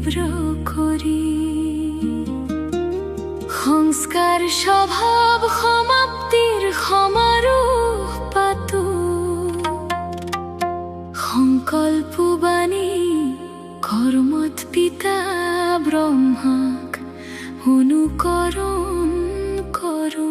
তীব্ৰ কৰি। সংস্কাৰ স্বভাব সমাপ্তিৰ সমাৰোহ পাতো, সংকল্প বাণী কৰ্মত পিতা ব্ৰহ্মাক অনুকৰণ কৰো।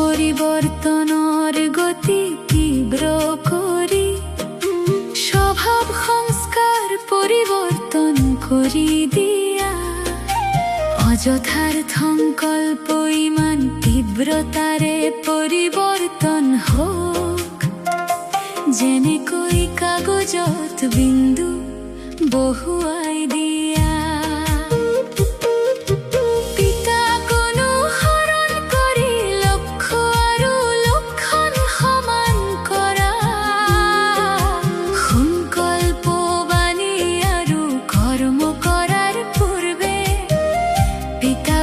পৰিবৰ্তনেৰ গতি তীব্ৰ কৰি, স্বভাব সংস্কাৰ পৰিবৰ্তন কৰি দিয়া। অযথাৰ সংকল্প ইমান তীব্ৰতাৰে পৰিবৰ্তন হোক, যেনেকৈ কাগজত বিন্দু বহুৱাই দিয়া।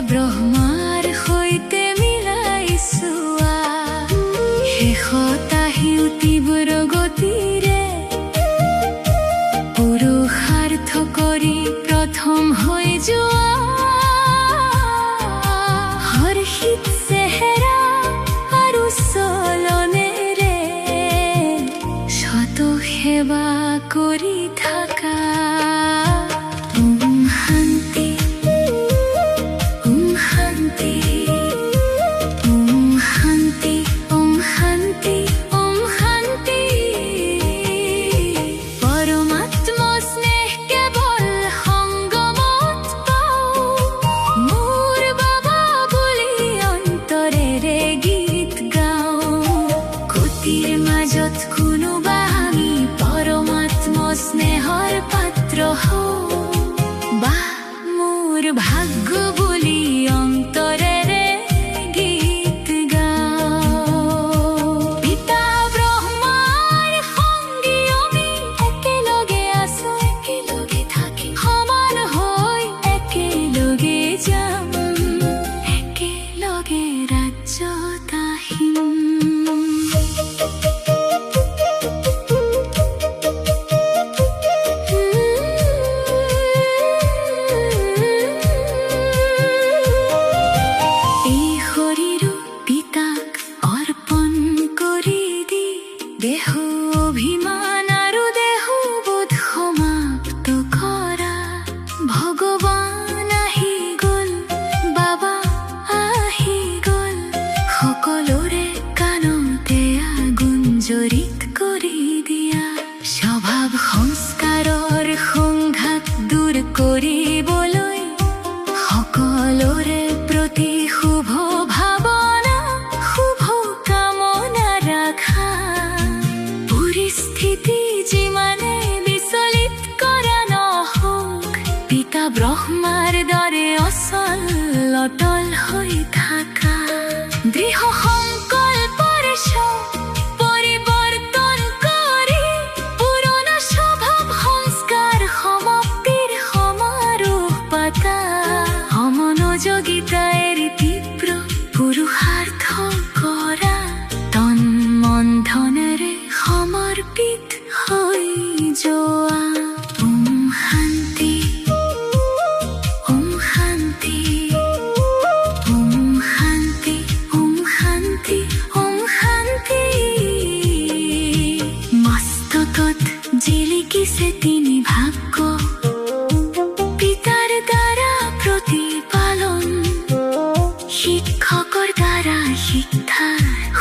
ব্ৰহ্মাৰ সৈতে মিলাই চোৱা, শেষত আহিও তীব্ৰ গতিৰে পুৰুষাৰ্থ কৰি প্ৰথম হৈ যোৱা। হৰ্ষিত চেহেৰা আৰু চলনেৰে শত সেৱা কৰি থাকা। মাজত কোনোবা আমি পৰমাত্ম স্নেহৰ পাত্ৰ হওঁ, বা মোৰ ভাগ্য বুলি অন্তৰেৰে গীত গাওঁ। পিতা ব্ৰহ্মাৰ সংগী আমি একেলগে আছো, একেলগে থাকিম, সমান হৈ একেলগে যাম, একেলগে ৰাজ্যত আহিম। দেহ অভিমান আৰু দেহবোধ সমাপ্ত কৰা। ভগৱান আহি গ'ল, বাবা আহি গ'ল, সকলোৰে কাণতে গুঞ্জৰিত কৰি দিয়া। স্বভাৱ সংস্কাৰৰ সংঘাত দূৰ কৰিবলৈ সকলোৰে প্ৰতি শুভ ভাৱনা, শুভ কামনা ৰাখা। স্থিতি যিমানে বিচলিত কৰা নহওক, পিতা ব্ৰহ্মাৰ দৰে অচল অটল হৈ থাকা। দৃঢ় সংকল্পৰে পৰিবৰ্তন কৰি পুৰণা স্বভাৱ সংস্কাৰ সমাপ্তিৰ সমাৰোহ পাতা। অমনোযোগিতাৰে তীব্ৰ পুৰুষাৰ্থ কৰা, তন মন ধনেৰে সমৰ্পিত হৈ যোৱা। ওম শান্তি, ওম শান্তি, ওম শান্তি, ওম শান্তি, ওম শান্তি। মস্তকত জিলিকিছে তিনি ভাগ্য, পিতাৰ দ্বাৰা প্ৰতিপালন, শিক্ষকৰ দ্বাৰা শিক্ষা,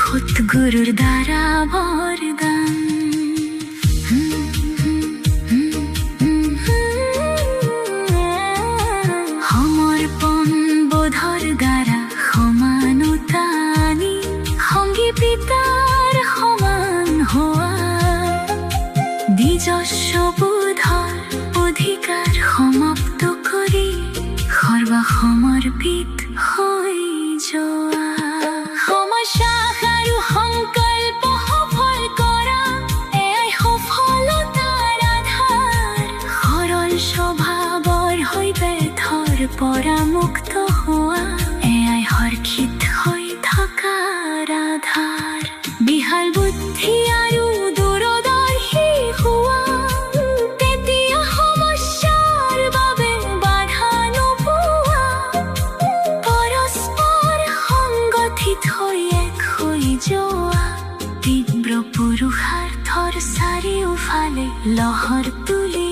সৎগুৰুৰ দ্বাৰা বৰদান। সমৰ্পণ বোধৰ দ্বাৰা সমানতা আনি সংগী পিতাৰ সমান হোৱা। নিজস্ব বোধৰ অধিকাৰ সমাপ্ত কৰি সৰ্বসমৰ্পিত হৈ যোৱা। থৈ এক হৈ যোৱা তীব্ৰ পুৰুষাৰ্থৰ চাৰিওফালে লহৰ তুলি